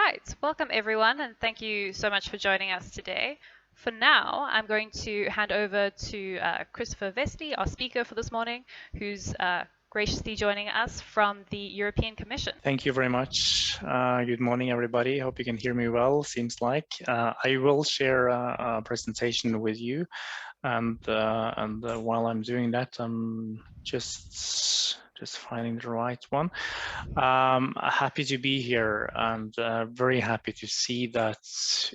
right, welcome everyone, and thank you so much for joining us today. For now, I'm going to hand over to Christopher Vesti, our speaker for this morning, who's graciously joining us from the European Commission. Thank you very much. Good morning, everybody. Hope you can hear me well, seems like. I will share a presentation with you, and while I'm doing that, I'm just finding the right one. Happy to be here, and very happy to see that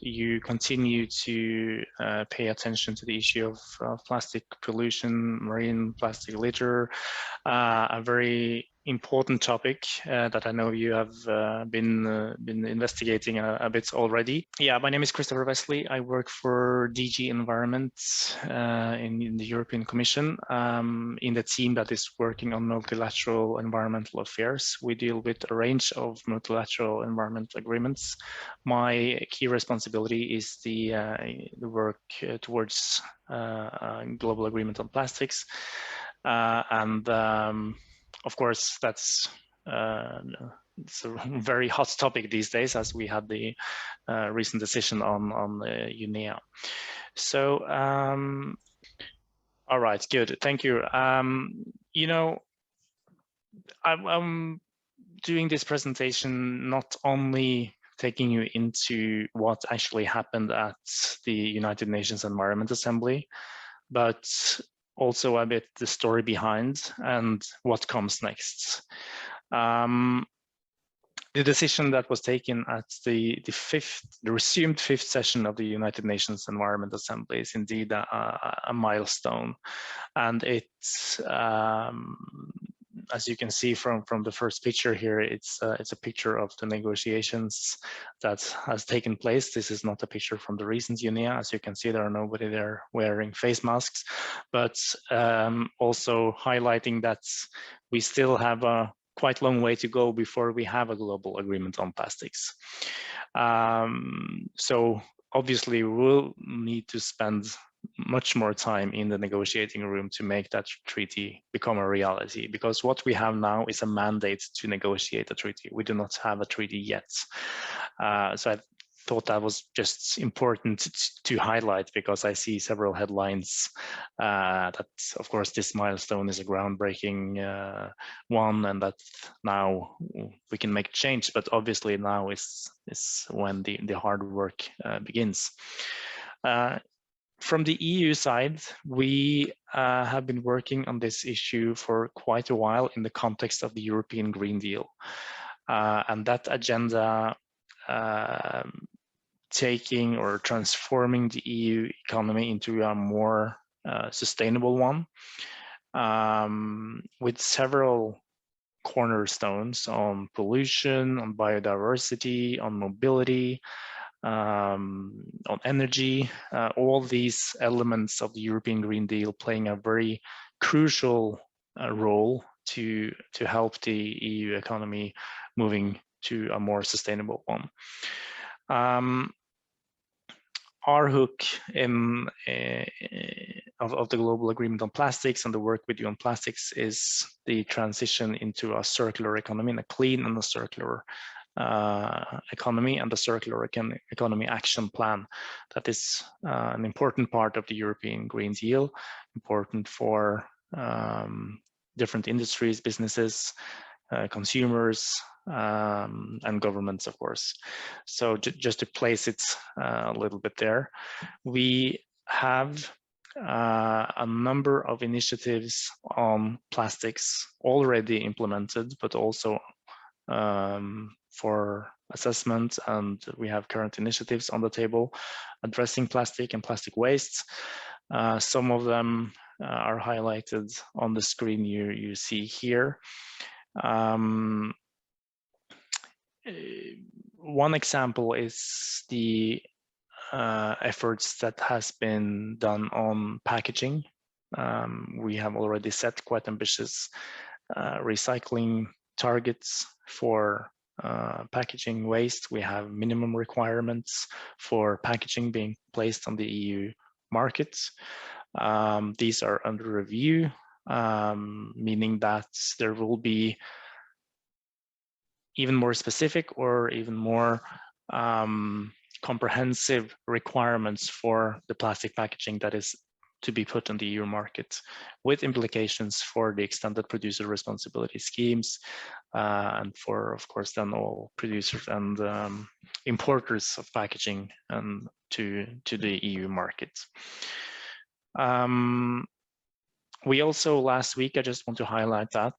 you continue to pay attention to the issue of plastic pollution, marine plastic litter, a very important topic that I know you have been investigating a bit already. Yeah, my name is Christopher Wesley. I work for DG Environment in the European Commission, in the team that is working on multilateral environmental affairs. We deal with a range of multilateral environmental agreements. My key responsibility is the work towards a global agreement on plastics. Of course, that's it's a very hot topic these days, as we had the recent decision on UNEA. So, all right, good, thank you. You know, I'm doing this presentation not only taking you into what actually happened at the United Nations Environment Assembly, but also a bit the story behind and what comes next. The decision that was taken at the resumed fifth session of the United Nations Environment Assembly is indeed a milestone, and it's as you can see from the first picture here, it's a picture of the negotiations that has taken place. This is not a picture from the recent UNEA. As you can see, there are nobody there wearing face masks, but also highlighting that we still have a quite long way to go before we have a global agreement on plastics. So obviously we'll need to spend much more time in the negotiating room to make that treaty become a reality, because what we have now is a mandate to negotiate a treaty. We do not have a treaty yet. So I thought that was just important to highlight, because I see several headlines that, of course, this milestone is a groundbreaking one, and that now we can make change. But obviously now is when the hard work begins. From the EU side, we have been working on this issue for quite a while in the context of the European Green Deal. And that agenda taking or transforming the EU economy into a more sustainable one, with several cornerstones on pollution, on biodiversity, on mobility, on energy, all these elements of the European Green Deal playing a very crucial role to help the EU economy moving to a more sustainable one. Our hook of the global agreement on plastics and the work we do on plastics is the transition into a circular economy, and a clean and a circular economy, and the circular economy action plan. That is an important part of the European Green Deal, important for different industries, businesses, consumers, and governments, of course. So just to place it a little bit there, we have a number of initiatives on plastics already implemented, but also for assessment, and we have current initiatives on the table addressing plastic and plastic wastes. Some of them are highlighted on the screen you see here. One example is the efforts that has been done on packaging. We have already set quite ambitious recycling targets for packaging waste. We have minimum requirements for packaging being placed on the EU market. These are under review, meaning that there will be even more specific or even more comprehensive requirements for the plastic packaging that is to be put on the EU market, with implications for the extended producer responsibility schemes, and for, of course, then all producers and importers of packaging to the EU market. We also, last week, I just want to highlight that,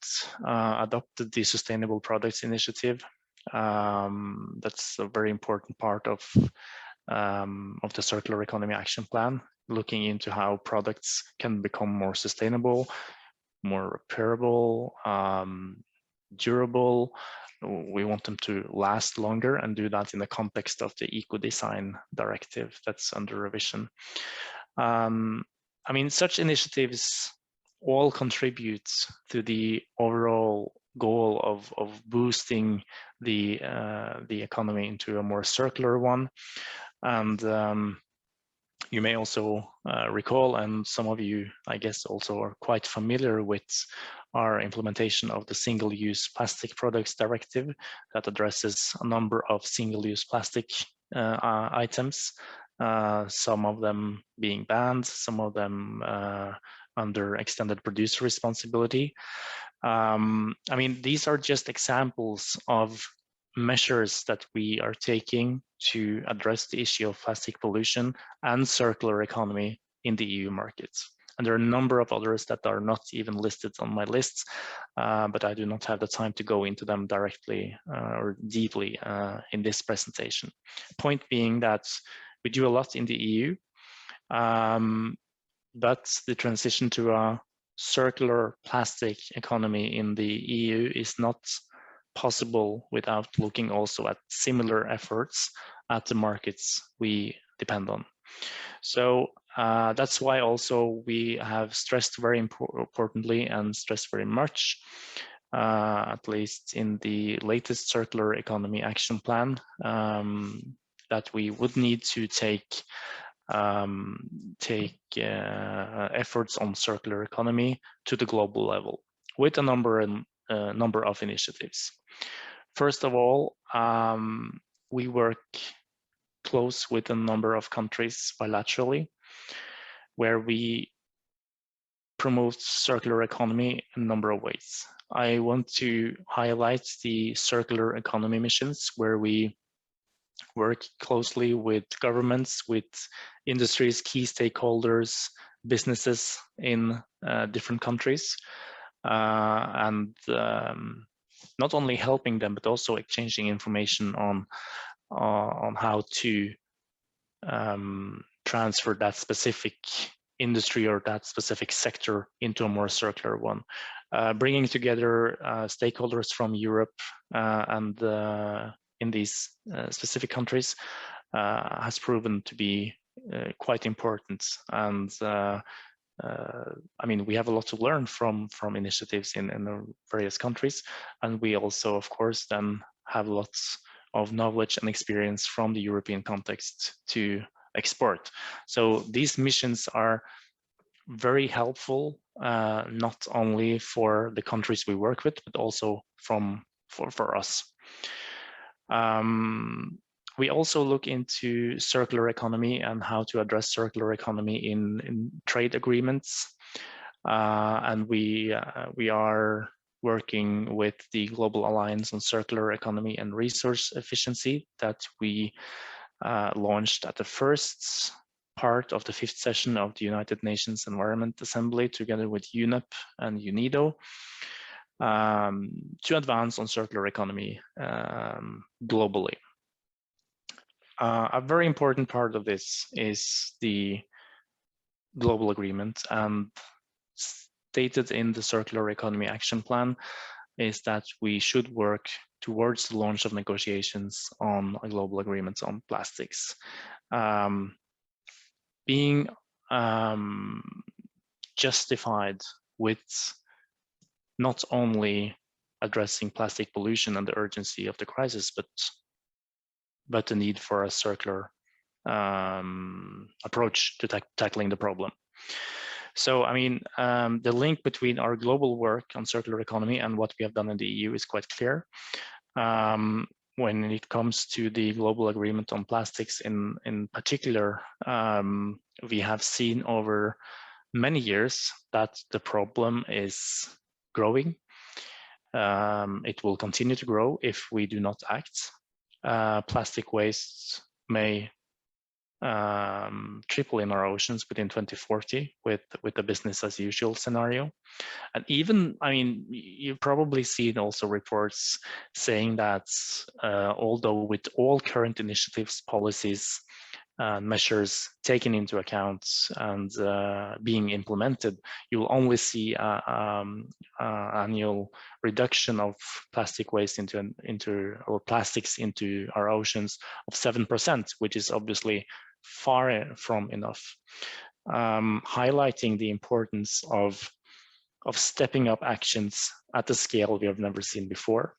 adopted the Sustainable Products Initiative. That's a very important part of the Circular Economy Action Plan, looking into how products can become more sustainable, more repairable, durable. We want them to last longer, and do that in the context of the Eco-Design Directive that's under revision. I mean, such initiatives all contribute to the overall goal of boosting the economy into a more circular one. And you may also recall, and some of you, I guess, also are quite familiar with our implementation of the Single-Use Plastic Products Directive that addresses a number of single-use plastic items, some of them being banned, some of them under extended producer responsibility. I mean, these are just examples of measures that we are taking to address the issue of plastic pollution and circular economy in the EU markets. And there are a number of others that are not even listed on my lists, but I do not have the time to go into them directly or deeply in this presentation. Point being that we do a lot in the EU, but the transition to a circular plastic economy in the EU is not possible without looking also at similar efforts at the markets we depend on. So that's why also we have stressed very importantly and stressed very much, at least in the latest Circular Economy Action Plan, that we would need to take efforts on circular economy to the global level with a number of initiatives. First of all, we work close with a number of countries bilaterally, where we promote circular economy in a number of ways. I want to highlight the circular economy missions, where we work closely with governments, with industries, key stakeholders, businesses in different countries, and not only helping them, but also exchanging information on how to transfer that specific industry or that specific sector into a more circular one. Bringing together stakeholders from Europe and in these specific countries has proven to be quite important. And I mean, we have a lot to learn from initiatives in the various countries, and we also, of course, then have lots of knowledge and experience from the European context to export. So these missions are very helpful, not only for the countries we work with, but also for us. We also look into circular economy and how to address circular economy in trade agreements. And we are working with the Global Alliance on Circular Economy and Resource Efficiency that we launched at the first part of the 5th session of the United Nations Environment Assembly, together with UNEP and UNIDO, to advance on circular economy globally. A very important part of this is the global agreement, and stated in the Circular Economy Action Plan is that we should work towards the launch of negotiations on a global agreement on plastics. Being justified with not only addressing plastic pollution and the urgency of the crisis, but the need for a circular approach to tackling the problem. So, I mean, the link between our global work on circular economy and what we have done in the EU is quite clear. when it comes to the global agreement on plastics in particular, we have seen over many years that the problem is growing. It will continue to grow if we do not act. Plastic waste may triple in our oceans within 2040 with the business as usual scenario. And even, I mean, you've probably seen also reports saying that although with all current initiatives, policies, measures taken into account and being implemented, you will only see annual reduction of plastic waste or plastics into our oceans of 7%, which is obviously far from enough, highlighting the importance of stepping up actions at a scale we have never seen before,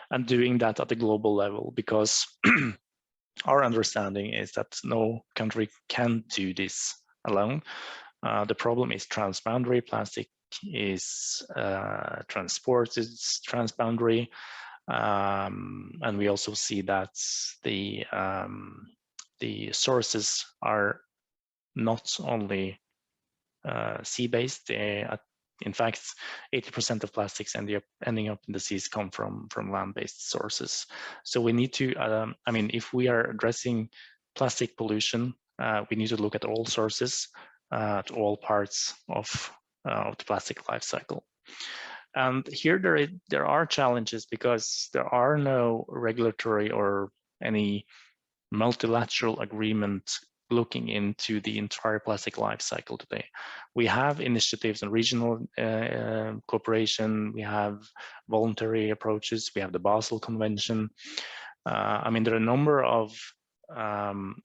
and doing that at the global level, because our understanding is that no country can do this alone. The problem is transboundary. Plastic is transported transboundary, and we also see that the sources are not only sea-based. In fact, 80% of plastics ending up in the seas come from land-based sources. So we need to, I mean, if we are addressing plastic pollution, we need to look at all sources, at all parts of the plastic life cycle. And here there are challenges because there are no regulatory or any multilateral agreement looking into the entire plastic life cycle today. We have initiatives and regional cooperation, we have voluntary approaches, we have the Basel Convention. I mean, there are a number of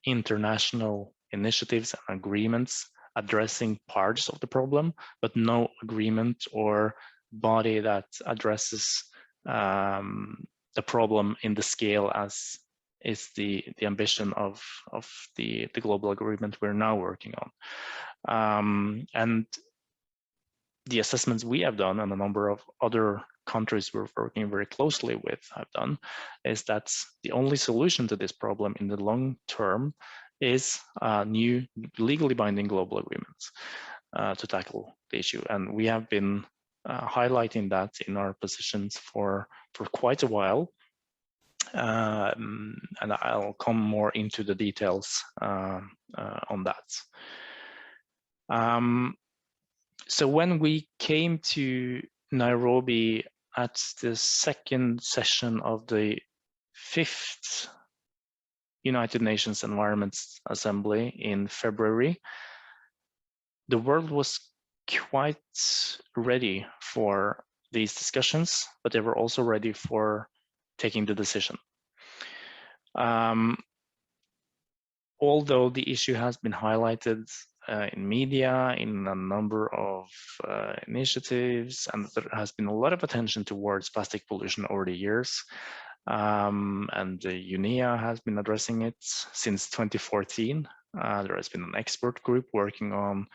international initiatives and agreements addressing parts of the problem, but no agreement or body that addresses the problem in the scale as is the ambition of the global agreement we're now working on. And the assessments we have done and a number of other countries we're working very closely with have done is that the only solution to this problem in the long term is new legally binding global agreements to tackle the issue. And we have been highlighting that in our positions for quite a while. And I'll come more into the details on that. So when we came to Nairobi at the second session of the 5th United Nations Environment Assembly in February, the world was quite ready for these discussions, but they were also ready for taking the decision. Although the issue has been highlighted in media, in a number of initiatives, and there has been a lot of attention towards plastic pollution over the years, and the UNEA has been addressing it since 2014. There has been an expert group working on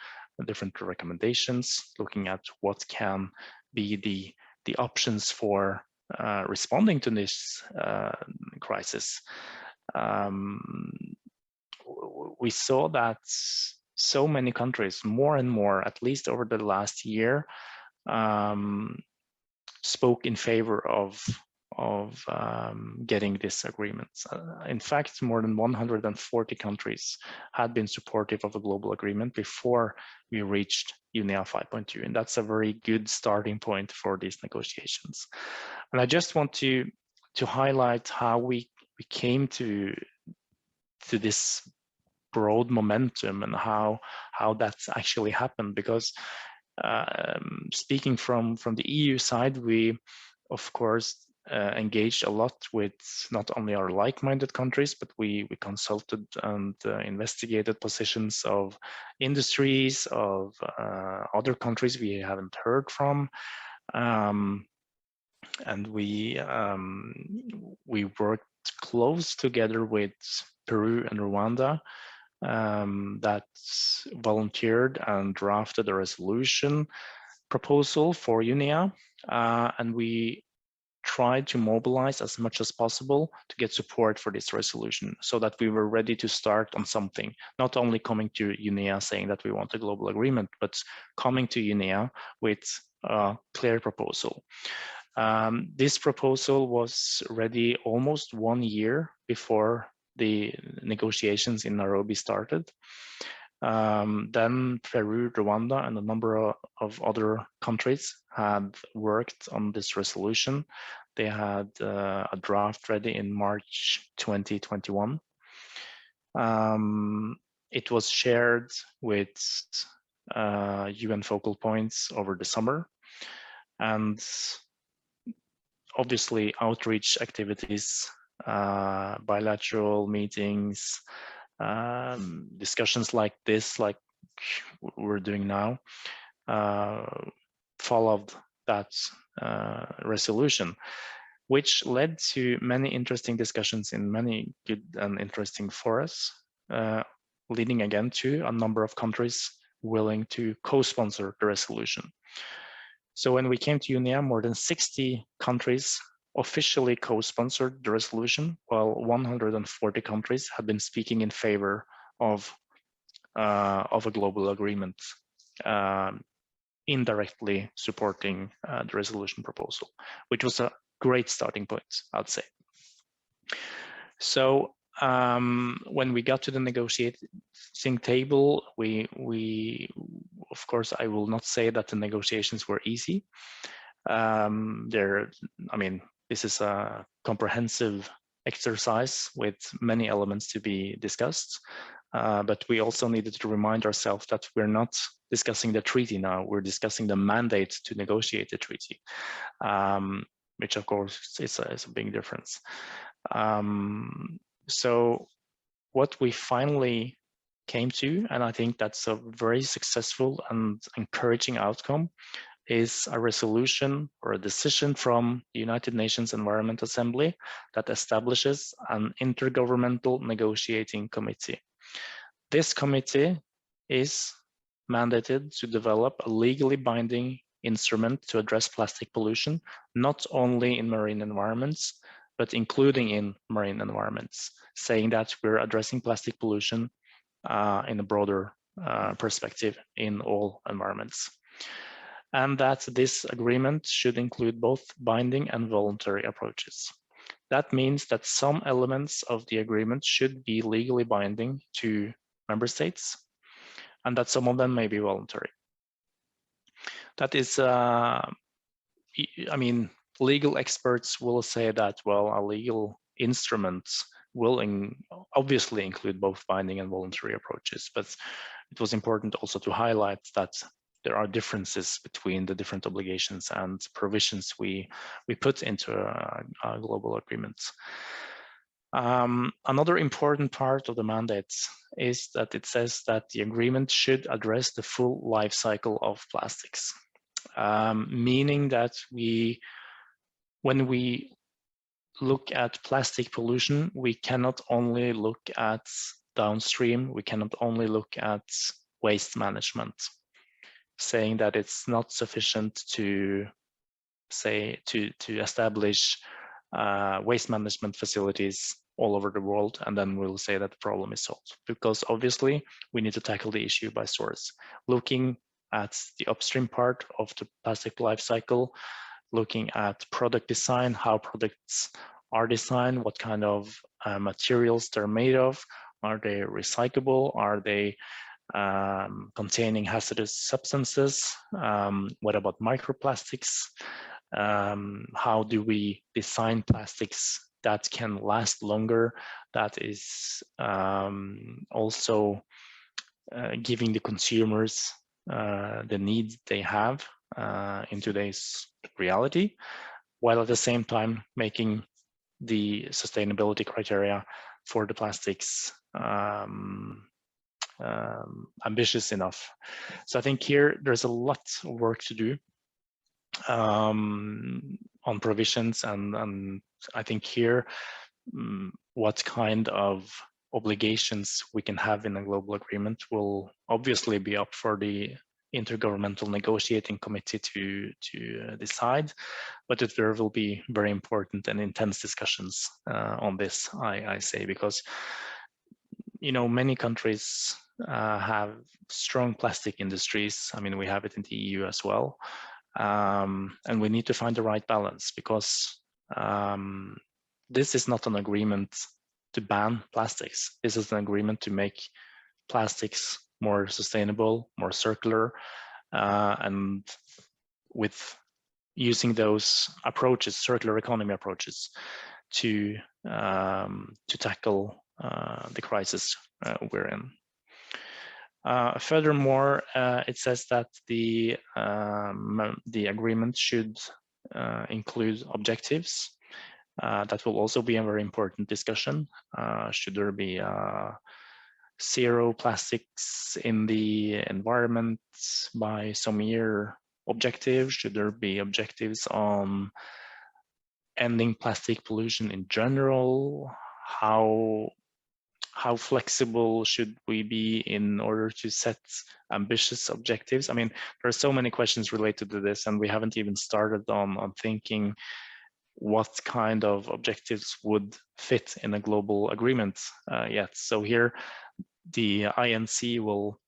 different recommendations, looking at what can be the options for responding to this crisis. We saw that so many countries, more and more, at least over the last year, spoke in favor of getting this agreement. In fact, more than 140 countries had been supportive of a global agreement before we reached UNEA 5.2, and that's a very good starting point for these negotiations. And I just want to highlight how we came to this broad momentum and how that's actually happened, because speaking from the EU side, we of course engaged a lot with not only our like-minded countries, but we consulted and investigated positions of industries of other countries we haven't heard from, and we worked close together with Peru and Rwanda that volunteered and drafted a resolution proposal for UNEA, and we tried to mobilize as much as possible to get support for this resolution so that we were ready to start on something, not only coming to UNEA saying that we want a global agreement, but coming to UNEA with a clear proposal. This proposal was ready almost 1 year before the negotiations in Nairobi started. Then Peru, Rwanda, and a number of other countries had worked on this resolution. They had a draft ready in March 2021. It was shared with UN focal points over the summer, and obviously outreach activities, bilateral meetings, discussions like this, like we're doing now, followed that resolution, which led to many interesting discussions in many good and interesting forums, leading again to a number of countries willing to co-sponsor the resolution. So when we came to UNEA, more than 60 countries officially co-sponsored the resolution, while 140 countries had been speaking in favor of a global agreement, indirectly supporting the resolution proposal, which was a great starting point, I'd say. So when we got to the negotiating table, we of course, I will not say that the negotiations were easy. I mean, this is a comprehensive exercise with many elements to be discussed, but we also needed to remind ourselves that we're not discussing the treaty now, we're discussing the mandate to negotiate the treaty, which of course is a big difference. So what we finally came to, and I think that's a very successful and encouraging outcome, is a resolution or a decision from the United Nations Environment Assembly that establishes an intergovernmental negotiating committee. This committee is mandated to develop a legally binding instrument to address plastic pollution, not only in marine environments, but including in marine environments, saying that we're addressing plastic pollution in a broader perspective in all environments. And that this agreement should include both binding and voluntary approaches. That means that some elements of the agreement should be legally binding to member states, and that some of them may be voluntary. That is, I mean, legal experts will say that, well, a legal instrument will obviously include both binding and voluntary approaches, but it was important also to highlight that there are differences between the different obligations and provisions we put into a global agreement. Another important part of the mandate is that it says that the agreement should address the full life cycle of plastics, meaning that when we look at plastic pollution, we cannot only look at downstream, we cannot only look at waste management, saying that it's not sufficient to establish waste management facilities all over the world, and then we'll say that the problem is solved. Because obviously we need to tackle the issue by source, looking at the upstream part of the plastic life cycle, looking at product design, how products are designed, what kind of materials they're made of, are they recyclable, are they containing hazardous substances, what about microplastics, how do we design plastics that can last longer, that is also giving the consumers the needs they have in today's reality, while at the same time making the sustainability criteria for the plastics ambitious enough. So I think here there's a lot of work to do on provisions, and I think here what kind of obligations we can have in a global agreement will obviously be up for the intergovernmental negotiating committee to decide, but there will be very important and intense discussions on this, I say, because many countries have strong plastic industries. I mean, we have it in the EU as well, and we need to find the right balance, because this is not an agreement to ban plastics. This is an agreement to make plastics more sustainable, more circular, and with using those approaches, circular economy approaches, to tackle the crisis we're in. Furthermore, it says that the agreement should include objectives. That will also be a very important discussion. Should there be zero plastics in the environment by some year objective? Should there be objectives on ending plastic pollution in general? How flexible should we be in order to set ambitious objectives? I mean, there are so many questions related to this, and we haven't even started on thinking what kind of objectives would fit in a global agreement yet. So here, the INC will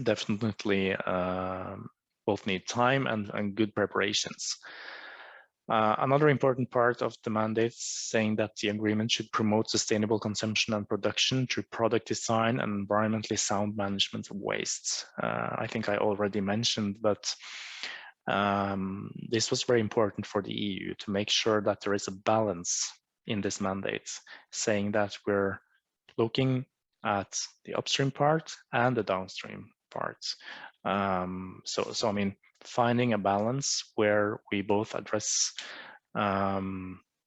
definitely both need time and good preparations. Another important part of the mandate is saying that the agreement should promote sustainable consumption and production through product design and environmentally sound management of waste. I think I already mentioned, but this was very important for the EU to make sure that there is a balance in this mandate, saying that we're looking at the upstream part and the downstream parts. So I mean, finding a balance where we both address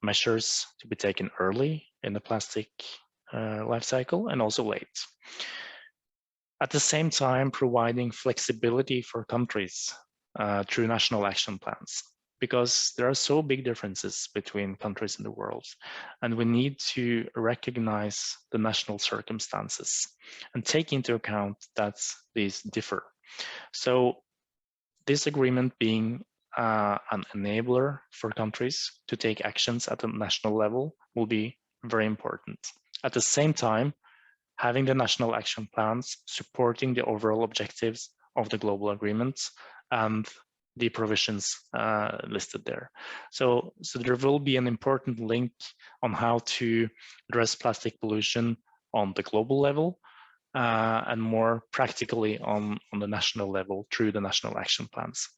measures to be taken early in the plastic life cycle and also late. At the same time, providing flexibility for countries through national action plans, because there are so big differences between countries in the world, and we need to recognize the national circumstances and take into account that these differ. So this agreement being an enabler for countries to take actions at the national level will be very important. At the same time, having the national action plans supporting the overall objectives of the global agreements and the provisions listed there. So there will be an important link on how to address plastic pollution on the global level, and more practically on the national level through the national action plans.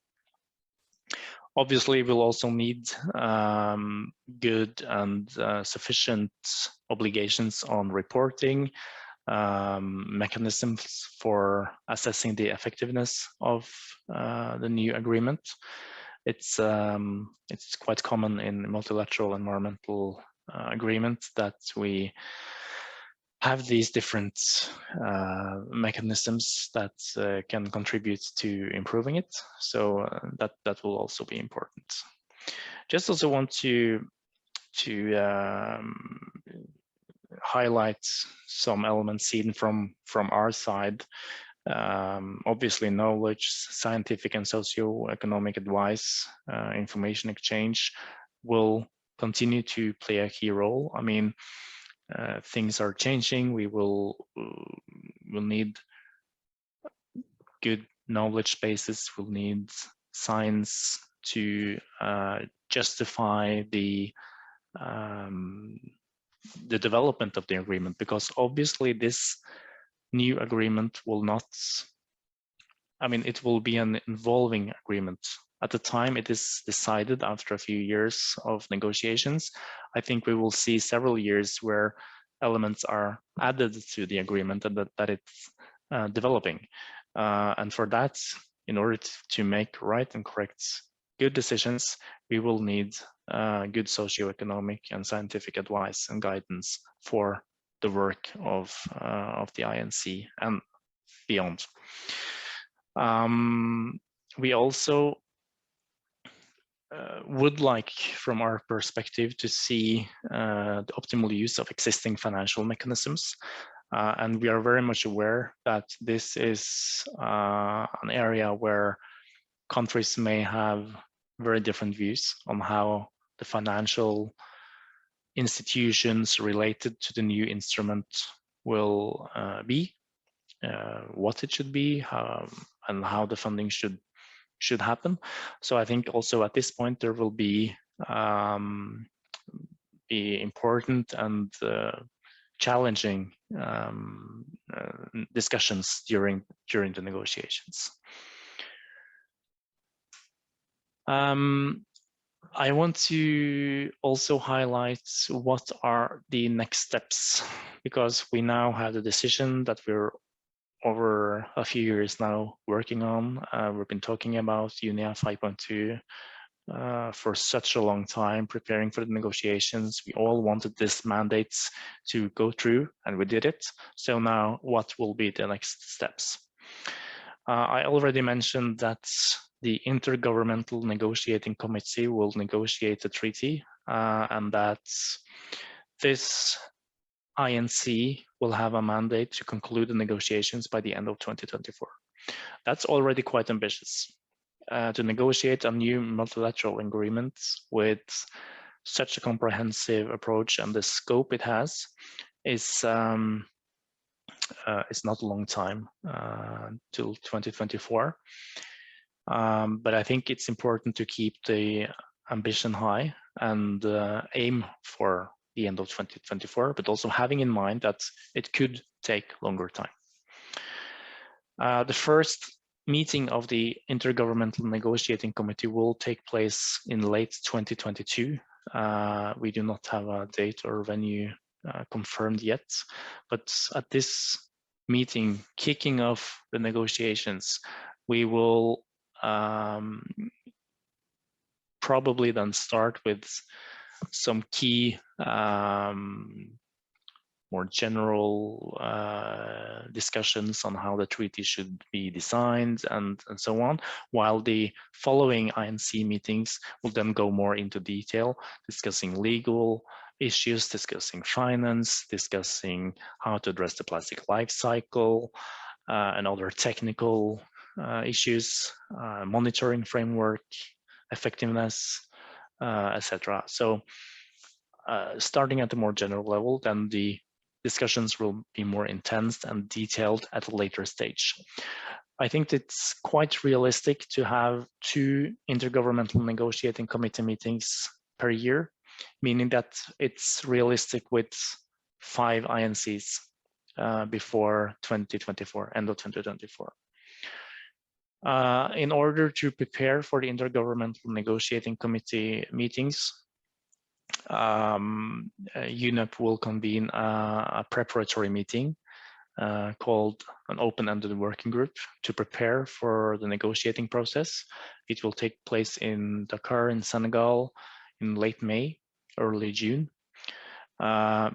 Obviously, we'll also need good and sufficient obligations on reporting, mechanisms for assessing the effectiveness of the new agreement. It's quite common in multilateral environmental agreements that we have these different mechanisms that can contribute to improving it. So that will also be important. Just also want to highlight some elements seen from our side. Obviously, knowledge, scientific and socio-economic advice, information exchange will continue to play a key role. I mean, things are changing. We'll need good knowledge bases. We'll need science to justify the development of the agreement, because obviously this new agreement will not, I mean, it will be an evolving agreement. At the time it is decided after a few years of negotiations, I think we will see several years where elements are added to the agreement and that it's developing. And for that, in order to make right and correct good decisions, we will need good socioeconomic and scientific advice and guidance for the work of the INC and beyond. We also would like, from our perspective, to see the optimal use of existing financial mechanisms. And we are very much aware that this is an area where countries may have very different views on how the financial institutions related to the new instrument will be, what it should be, and how the funding should happen. So I think also at this point there will be important and challenging discussions during the negotiations. I want to also highlight what are the next steps, because we now have the decision that we're over a few years now working on. We've been talking about UNEA 5.2 for such a long time, preparing for the negotiations. We all wanted this mandate to go through, and we did it. So now what will be the next steps? I already mentioned that the Intergovernmental Negotiating Committee will negotiate the treaty, and that this INC will have a mandate to conclude the negotiations by the end of 2024. That's already quite ambitious. To negotiate a new multilateral agreement with such a comprehensive approach and the scope it has is not a long time till 2024. But I think it's important to keep the ambition high and aim for the end of 2024, but also having in mind that it could take longer time. The first meeting of the Intergovernmental Negotiating Committee will take place in late 2022. We do not have a date or venue confirmed yet, but at this meeting, kicking off the negotiations, we will probably then start with some key more general discussions on how the treaty should be designed and so on, while the following INC meetings will then go more into detail, discussing legal issues, discussing finance, discussing how to address the plastic life cycle, and other technical issues, monitoring framework, effectiveness, etc. So starting at the more general level, then the discussions will be more intense and detailed at a later stage. I think it's quite realistic to have 2 intergovernmental negotiating committee meetings per year, meaning that it's realistic with 5 INCs before 2024, end of 2024. In order to prepare for the intergovernmental negotiating committee meetings, UNEP will convene a preparatory meeting called an open-ended working group to prepare for the negotiating process. It will take place in Dakar in Senegal in late May, early June.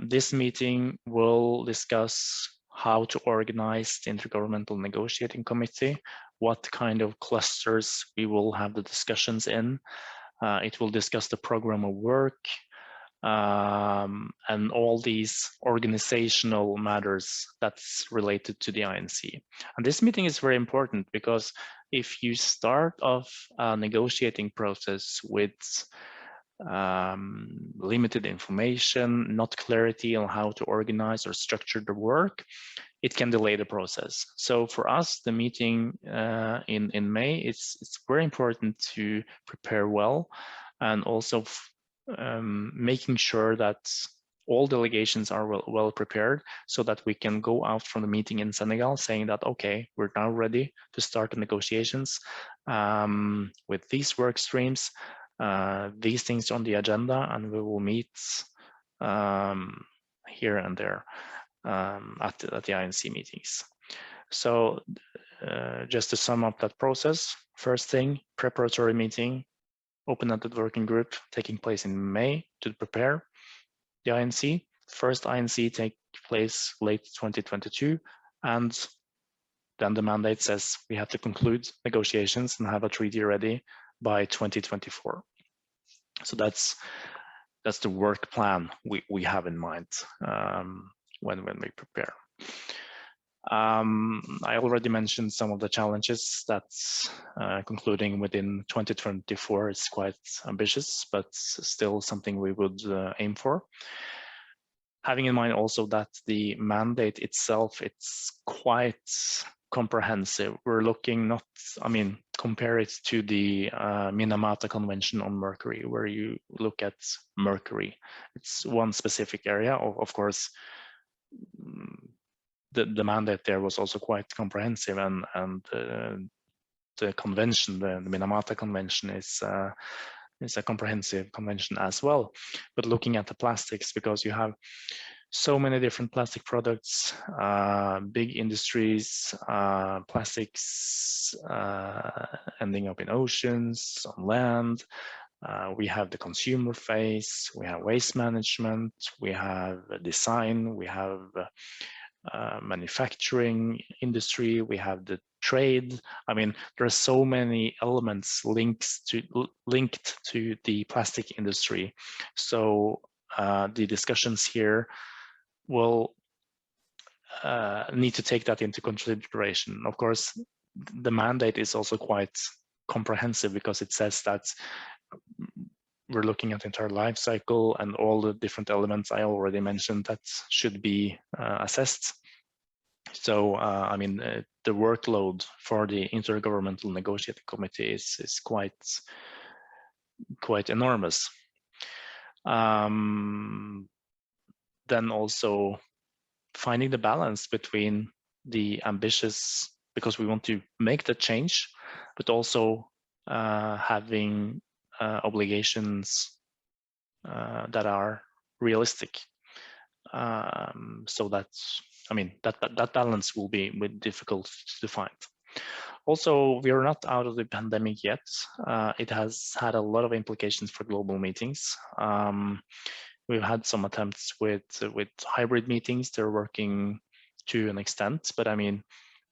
This meeting will discuss how to organize the Intergovernmental Negotiating Committee, what kind of clusters we will have the discussions in. It will discuss the program of work, and all these organizational matters that's related to the INC. And this meeting is very important because if you start off a negotiating process with limited information, not clarity on how to organize or structure the work, it can delay the process. So for us, the meeting in May, it's very important to prepare well, and also making sure that all delegations are well prepared, so that we can go out from the meeting in Senegal saying that, okay, we're now ready to start the negotiations with these work streams, these things on the agenda, and we will meet here and there at the INC meetings. So just to sum up that process, first thing, preparatory meeting, open-ended working group taking place in May to prepare the INC. First INC take place late 2022, and then the mandate says we have to conclude negotiations and have a treaty ready by 2024. So that's the work plan we have in mind when we prepare. I already mentioned some of the challenges that concluding within 2024 is quite ambitious, but still something we would aim for. Having in mind also that the mandate itself, it's quite comprehensive. We're looking not, I mean, compare it to the Minamata Convention on Mercury, where you look at mercury. It's one specific area. Of course, the mandate there was also quite comprehensive, and the convention, the Minamata Convention, is a comprehensive convention as well. But looking at the plastics, because you have so many different plastic products, big industries, plastics ending up in oceans, on land. We have the consumer phase, we have waste management, we have design, we have manufacturing industry, we have the trade. I mean, there are so many elements linked to the plastic industry. So the discussions here will need to take that into consideration. Of course, the mandate is also quite comprehensive because it says that we're looking at the entire life cycle and all the different elements I already mentioned that should be assessed. So, I mean, the workload for the Intergovernmental Negotiating Committee is quite enormous. Then also finding the balance between the ambitious, because we want to make the change, but also having obligations that are realistic. So that's, I mean, that balance will be difficult to find. Also, we are not out of the pandemic yet. It has had a lot of implications for global meetings. We've had some attempts with hybrid meetings. They're working to an extent, but I mean,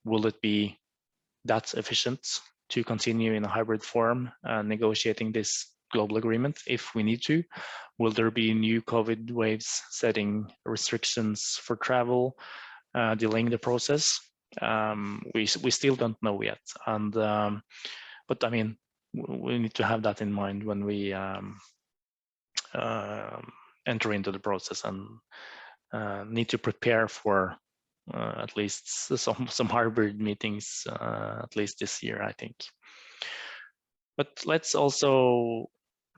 will it be that efficient to continue in a hybrid form, negotiating this global agreement if we need to? Will there be new COVID waves setting restrictions for travel, delaying the process? We still don't know yet, and but I mean, we need to have that in mind when we enter into the process, and need to prepare for at least some hybrid meetings at least this year, I think. But let's also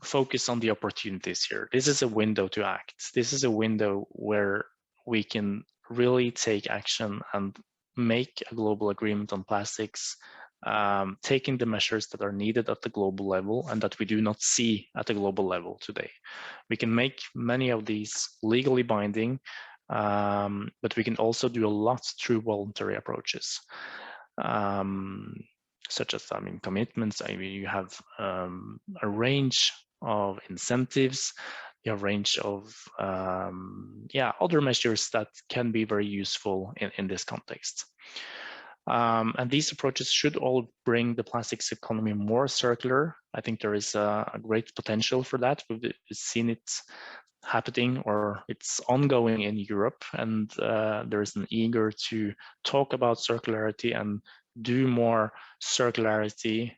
focus on the opportunities here. This is a window to act. This is a window where we can really take action and make a global agreement on plastics, taking the measures that are needed at the global level and that we do not see at the global level today. We can make many of these legally binding, but we can also do a lot through voluntary approaches. Such as, I mean, commitments. I mean, you have a range of incentives, you have a range of other measures that can be very useful in this context. And these approaches should all bring the plastics economy more circular. I think there is a great potential for that. We've seen it happening, or it's ongoing in Europe, and there is an eager to talk about circularity and do more circularity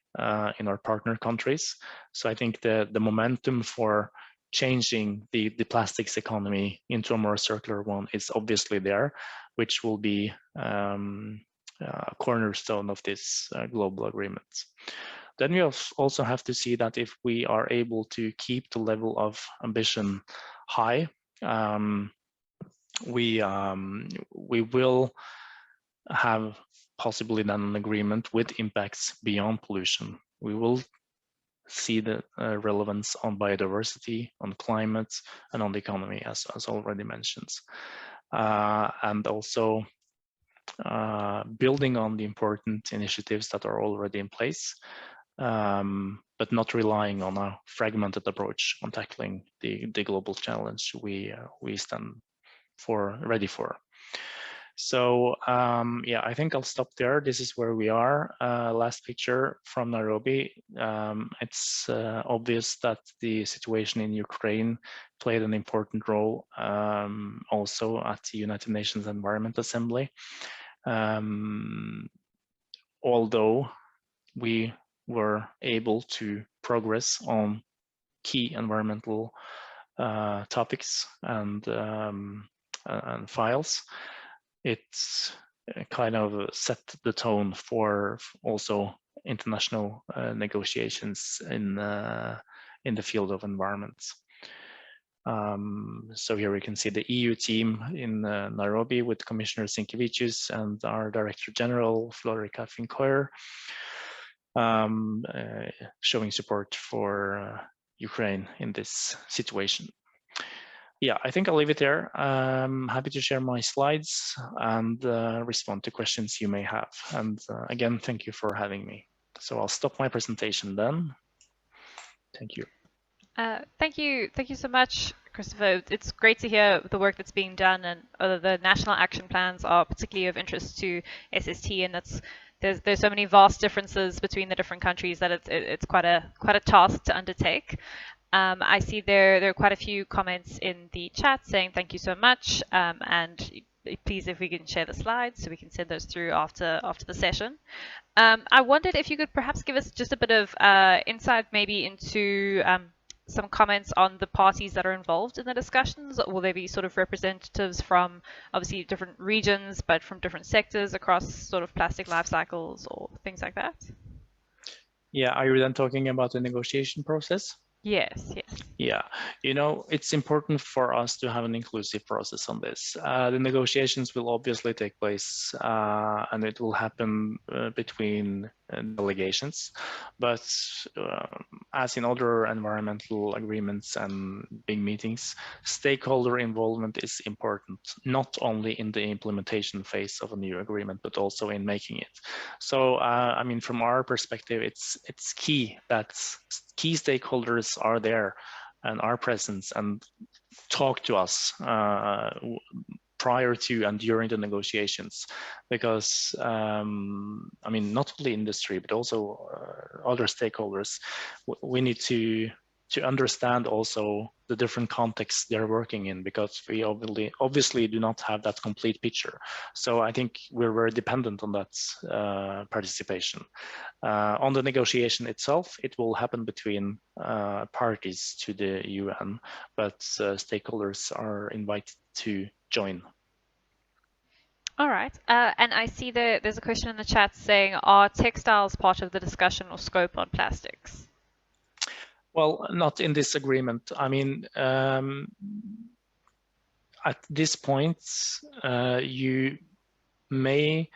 in our partner countries. So I think the momentum for changing the plastics economy into a more circular one is obviously there, which will be a cornerstone of this global agreement. Then we also have to see that if we are able to keep the level of ambition high, we will have possibly then an agreement with impacts beyond pollution. We will see the relevance on biodiversity, on climate, and on the economy, as already mentioned. And also building on the important initiatives that are already in place, but not relying on a fragmented approach on tackling the global challenge we stand ready for. So yeah, I think I'll stop there. This is where we are. Last picture from Nairobi. It's obvious that the situation in Ukraine played an important role also at the United Nations Environment Assembly. Although we were able to progress on key environmental topics and files, it's kind of set the tone for also international negotiations in the field of environments. So here we can see the EU team in Nairobi with Commissioner Sinkevicius and our Director General, Florica Fincoeur, showing support for Ukraine in this situation. Yeah, I think I'll leave it there. I'm happy to share my slides and respond to questions you may have. And again, thank you for having me. So I'll stop my presentation then. Thank you. Thank you so much, Christopher. It's great to hear the work that's being done, and the national action plans are particularly of interest to SST, and there's so many vast differences between the different countries that it's quite a task to undertake. I see there are quite a few comments in the chat saying thank you so much, and please, if we can share the slides so we can send those through after the session. I wondered if you could perhaps give us just a bit of insight maybe into some comments on the parties that are involved in the discussions. Will they be sort of representatives from obviously different regions, but from different sectors across sort of plastic life cycles or things like that? Yeah, are you then talking about the negotiation process? Yes, yes. Yeah, you know, it's important for us to have an inclusive process on this. The negotiations will obviously take place and it will happen between delegations, but as in other environmental agreements and big meetings, stakeholder involvement is important, not only in the implementation phase of a new agreement, but also in making it. So, I mean, from our perspective, it's key that key stakeholders are there and are present and talk to us prior to and during the negotiations, because I mean, not only industry but also other stakeholders, we need to understand also the different contexts they're working in, because we obviously do not have that complete picture. So I think we're very dependent on that participation. On the negotiation itself, it will happen between parties to the UN, but stakeholders are invited to join. All right. And I see there's a question in the chat saying, are textiles part of the discussion or scope on plastics? Well, not in this agreement. I mean, at this point, you may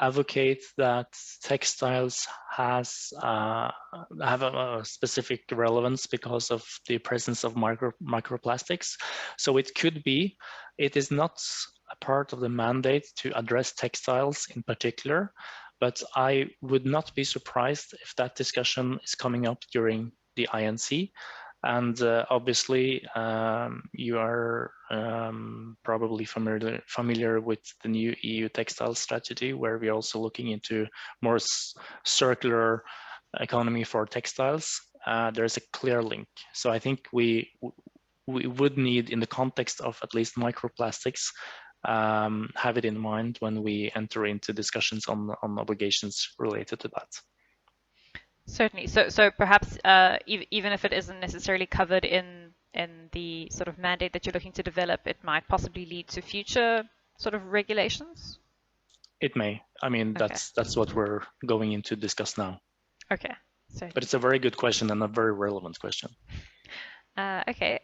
advocate that textiles have a specific relevance because of the presence of microplastics. So it could be, it is not a part of the mandate to address textiles in particular, but I would not be surprised if that discussion is coming up during the INC. And obviously, you are probably familiar with the new EU textile strategy, where we're also looking into more circular economy for textiles. There's a clear link. So I think we would need, in the context of at least microplastics, have it in mind when we enter into discussions on obligations related to that. Certainly. So perhaps even if it isn't necessarily covered in the sort of mandate that you're looking to develop, it might possibly lead to future sort of regulations? It may. I mean, Okay. that's what we're going into discuss now. Okay. Certainly. But it's a very good question and a very relevant question. Okay,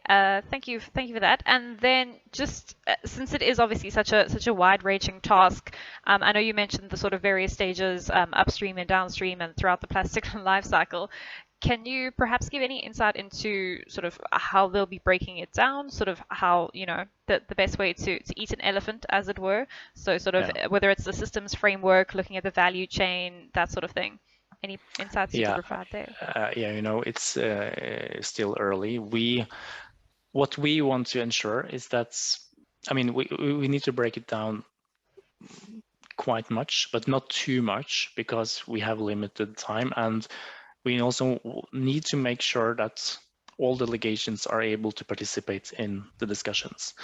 thank you for that. And then just since it is obviously such a wide-ranging task, I know you mentioned the sort of various stages upstream and downstream and throughout the plastic life cycle. Can you perhaps give any insight into sort of how they'll be breaking it down, sort of how, you know, the best way to eat an elephant, as it were? So sort of whether it's the systems framework, looking at the value chain, that sort of thing. Any insights you could provide there? Yeah, you know, it's still early. What we want to ensure is that, I mean, we need to break it down quite much, but not too much, because we have limited time, and we also need to make sure that all delegations are able to participate in the discussions.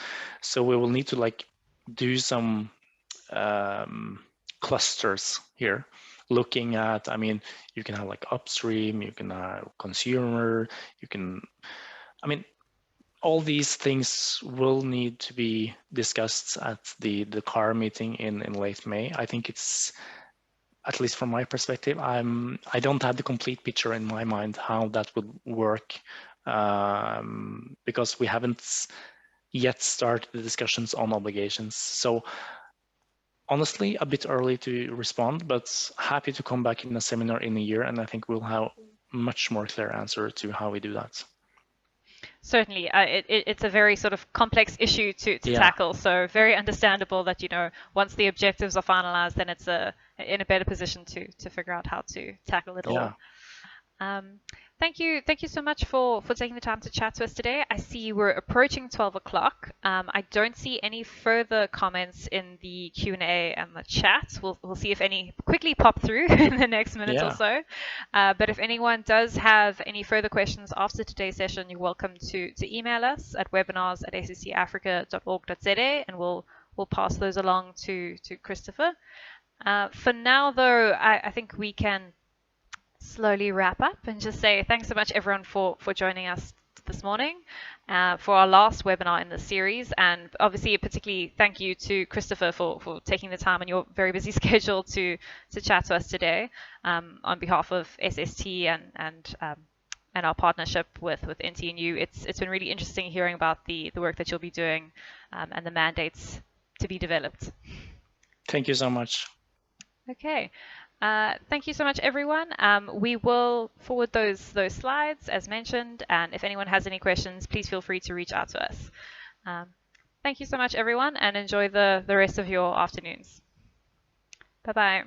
So we will need to like do some clusters here, looking at, I mean, you can have like upstream, you can have consumer, you can, I mean, all these things will need to be discussed at the CAR meeting in late May. I think it's, at least from my perspective, I don't have the complete picture in my mind how that would work, because we haven't yet started the discussions on obligations. So honestly, a bit early to respond, but happy to come back in a seminar in a year, and I think we'll have much more clear answer to how we do that. Certainly, it's a very sort of complex issue to tackle. So very understandable that, you know, once the objectives are finalized, then it's in a better position to figure out how to tackle it all. Thank you so much for taking the time to chat to us today. I see we're approaching 12 o'clock. I don't see any further comments in the Q&A and the chat. We'll see if any quickly pop through in the next minute or so. But if anyone does have any further questions after today's session, you're welcome to email us at webinars@scafrica.org.za, and we'll pass those along to Christopher. For now, though, I think we can slowly wrap up and just say thanks so much everyone for joining us this morning for our last webinar in the series, and obviously particularly thank you to Christopher for taking the time on your very busy schedule to chat to us today on behalf of SST and our partnership with NTNU. It's been really interesting hearing about the work that you'll be doing and the mandates to be developed. Thank you so much. Okay. Thank you so much, everyone. We will forward those slides as mentioned, and if anyone has any questions, please feel free to reach out to us. Thank you so much, everyone, and enjoy the rest of your afternoons. Bye-bye.